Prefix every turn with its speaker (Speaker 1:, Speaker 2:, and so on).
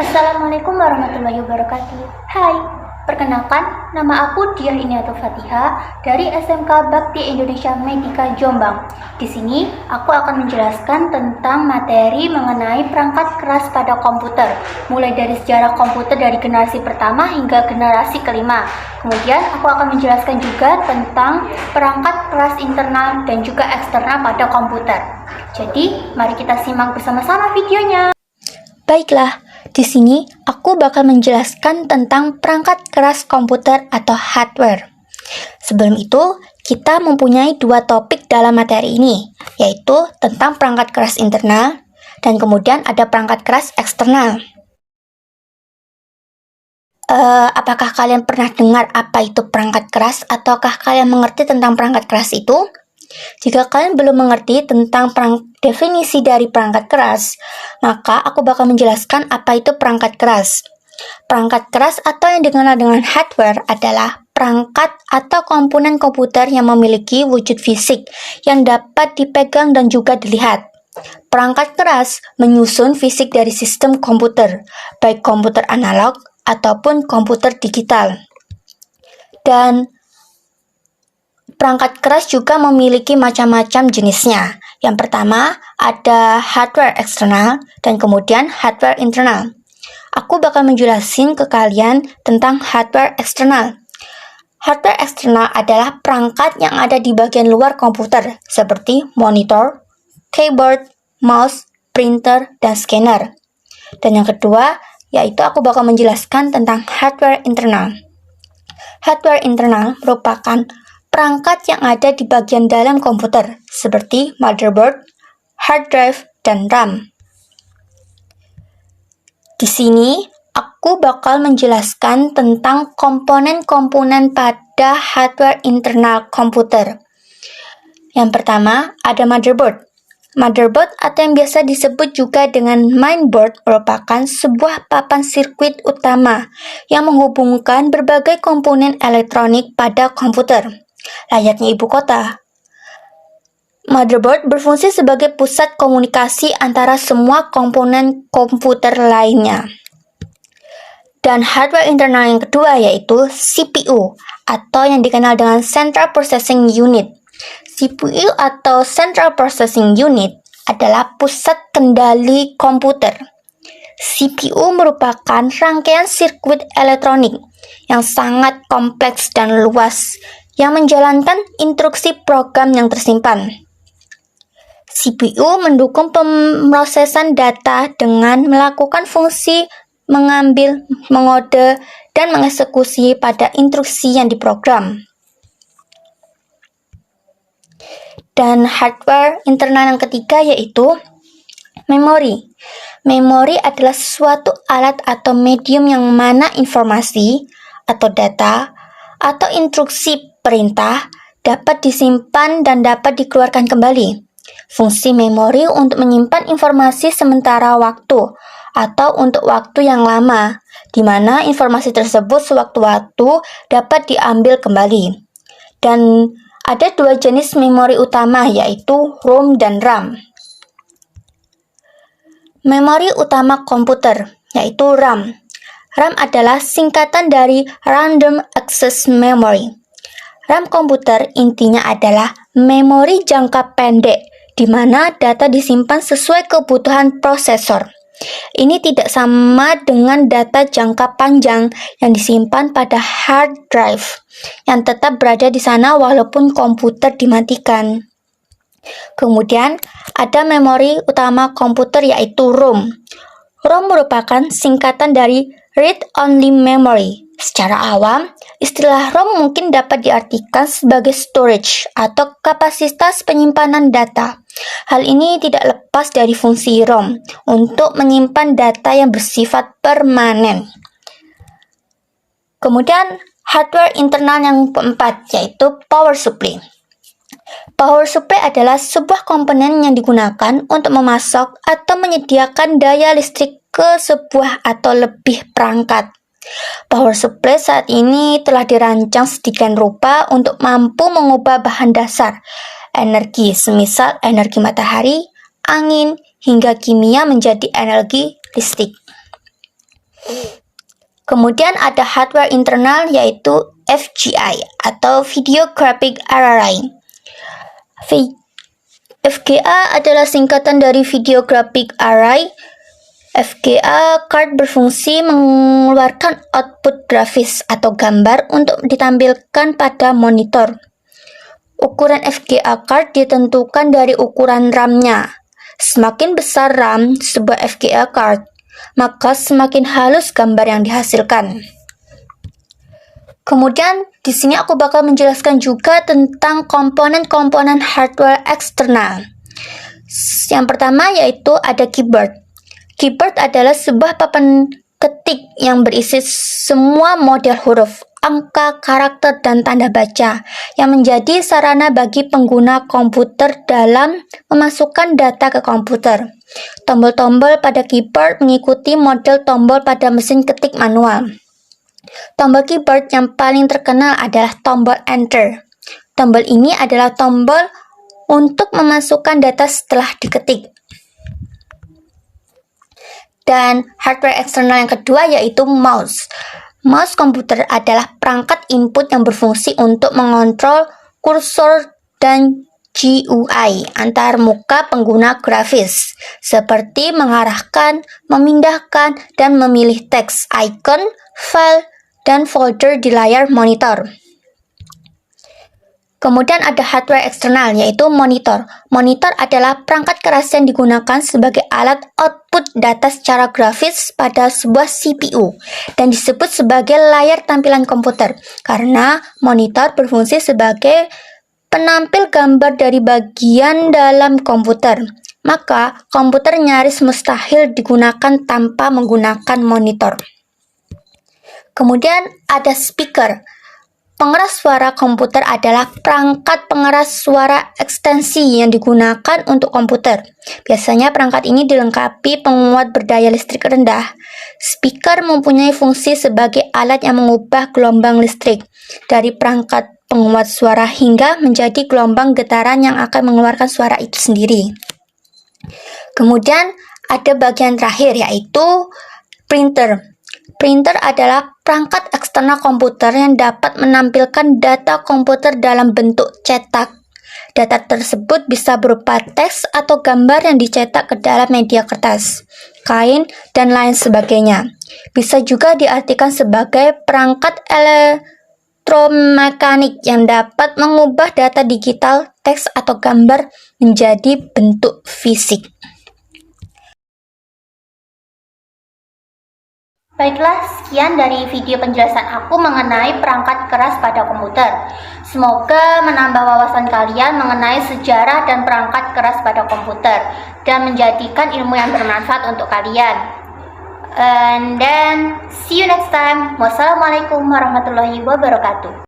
Speaker 1: Assalamualaikum warahmatullahi wabarakatuh. Hai, perkenalkan, nama aku Diah Iniatul Fatihah dari SMK Bakti Indonesia Medika Jombang. Di sini aku akan menjelaskan tentang materi mengenai perangkat keras pada komputer, mulai dari sejarah komputer dari generasi pertama hingga generasi kelima. Kemudian aku akan menjelaskan juga tentang perangkat keras internal dan juga eksternal pada komputer. Jadi, mari kita simak bersama-sama videonya.
Speaker 2: Baiklah, di sini aku bakal menjelaskan tentang perangkat keras komputer atau hardware. Sebelum itu, kita mempunyai dua topik dalam materi ini, yaitu tentang perangkat keras internal dan kemudian ada perangkat keras eksternal. Apakah kalian pernah dengar apa itu perangkat keras ataukah kalian mengerti tentang perangkat keras itu? Jika kalian belum mengerti tentang definisi dari perangkat keras, maka aku bakal menjelaskan apa itu perangkat keras. Perangkat keras atau yang dikenal dengan hardware adalah perangkat atau komponen komputer yang memiliki wujud fisik yang dapat dipegang dan juga dilihat. Perangkat keras menyusun fisik dari sistem komputer, baik komputer analog ataupun komputer digital. Dan perangkat keras juga memiliki macam-macam jenisnya. Yang pertama, ada hardware eksternal dan kemudian hardware internal. Aku bakal menjelasin ke kalian tentang hardware eksternal. Hardware eksternal adalah perangkat yang ada di bagian luar komputer, seperti monitor, keyboard, mouse, printer, dan scanner. Dan yang kedua, yaitu aku bakal menjelaskan tentang hardware internal. Hardware internal merupakan perangkat yang ada di bagian dalam komputer, seperti motherboard, hard drive, dan RAM. Di sini, aku bakal menjelaskan tentang komponen-komponen pada hardware internal komputer. Yang pertama, ada motherboard. Motherboard atau yang biasa disebut juga dengan mainboard merupakan sebuah papan sirkuit utama yang menghubungkan berbagai komponen elektronik pada komputer. Layaknya ibu kota. Motherboard berfungsi sebagai pusat komunikasi antara semua komponen komputer lainnya. Dan hardware internal yang kedua yaitu CPU atau yang dikenal dengan Central Processing Unit. CPU atau Central Processing Unit adalah pusat kendali komputer. CPU merupakan rangkaian sirkuit elektronik yang sangat kompleks dan luas yang menjalankan instruksi program yang tersimpan. CPU mendukung pemrosesan data dengan melakukan fungsi mengambil, mengode, dan mengeksekusi pada instruksi yang diprogram. Dan hardware internal yang ketiga yaitu memori. Memori adalah suatu alat atau medium yang mana informasi atau data atau instruksi perintah dapat disimpan dan dapat dikeluarkan kembali. Fungsi memori untuk menyimpan informasi sementara waktu atau untuk waktu yang lama, di mana informasi tersebut sewaktu-waktu dapat diambil kembali. Dan ada dua jenis memori utama yaitu ROM dan RAM. Memori utama komputer yaitu RAM. RAM adalah singkatan dari Random Access Memory. RAM komputer intinya adalah memori jangka pendek, di mana data disimpan sesuai kebutuhan prosesor. Ini tidak sama dengan data jangka panjang yang disimpan pada hard drive, yang tetap berada di sana walaupun komputer dimatikan. Kemudian, ada memori utama komputer yaitu ROM. ROM merupakan singkatan dari Read Only Memory. Secara awam, istilah ROM mungkin dapat diartikan sebagai storage atau kapasitas penyimpanan data. Hal ini tidak lepas dari fungsi ROM untuk menyimpan data yang bersifat permanen. Kemudian, hardware internal yang keempat yaitu power supply. Power supply adalah sebuah komponen yang digunakan untuk memasok atau menyediakan daya listrik ke sebuah atau lebih perangkat. Power supply saat ini telah dirancang sedemikian rupa untuk mampu mengubah bahan dasar energi, semisal energi matahari, angin, hingga kimia menjadi energi listrik. Kemudian ada hardware internal yaitu FGA atau Video Graphic Array. FGA adalah singkatan dari Video Graphic Array. FGA card berfungsi mengeluarkan output grafis atau gambar untuk ditampilkan pada monitor. Ukuran FGA card ditentukan dari ukuran RAM-nya. Semakin besar RAM sebuah FGA card, maka semakin halus gambar yang dihasilkan. Kemudian di sini aku bakal menjelaskan juga tentang komponen-komponen hardware eksternal. Yang pertama yaitu ada keyboard. Keyboard adalah sebuah papan ketik yang berisi semua model huruf, angka, karakter, dan tanda baca yang menjadi sarana bagi pengguna komputer dalam memasukkan data ke komputer. Tombol-tombol pada keyboard mengikuti model tombol pada mesin ketik manual. Tombol keyboard yang paling terkenal adalah tombol Enter. Tombol ini adalah tombol untuk memasukkan data setelah diketik. Dan hardware eksternal yang kedua yaitu mouse. Mouse komputer adalah perangkat input yang berfungsi untuk mengontrol kursor dan GUI antar muka pengguna grafis, seperti mengarahkan, memindahkan, dan memilih teks, icon, file, dan folder di layar monitor. Kemudian ada hardware eksternal yaitu monitor. Monitor adalah perangkat keras yang digunakan sebagai alat output data secara grafis pada sebuah CPU dan disebut sebagai layar tampilan komputer karena monitor berfungsi sebagai penampil gambar dari bagian dalam komputer. Maka komputer nyaris mustahil digunakan tanpa menggunakan monitor. Kemudian ada speaker. Pengeras suara komputer adalah perangkat pengeras suara ekstensi yang digunakan untuk komputer. Biasanya perangkat ini dilengkapi penguat berdaya listrik rendah. Speaker mempunyai fungsi sebagai alat yang mengubah gelombang listrik dari perangkat penguat suara hingga menjadi gelombang getaran yang akan mengeluarkan suara itu sendiri. Kemudian ada bagian terakhir yaitu printer. Printer adalah perangkat eksternal komputer yang dapat menampilkan data komputer dalam bentuk cetak. Data tersebut bisa berupa teks atau gambar yang dicetak ke dalam media kertas, kain, dan lain sebagainya. Bisa juga diartikan sebagai perangkat elektromekanik yang dapat mengubah data digital, teks, atau gambar menjadi bentuk fisik.
Speaker 1: Baiklah, sekian dari video penjelasan aku mengenai perangkat keras pada komputer. Semoga menambah wawasan kalian mengenai sejarah dan perangkat keras pada komputer dan menjadikan ilmu yang bermanfaat untuk kalian. And then, see you next time. Wassalamualaikum warahmatullahi wabarakatuh.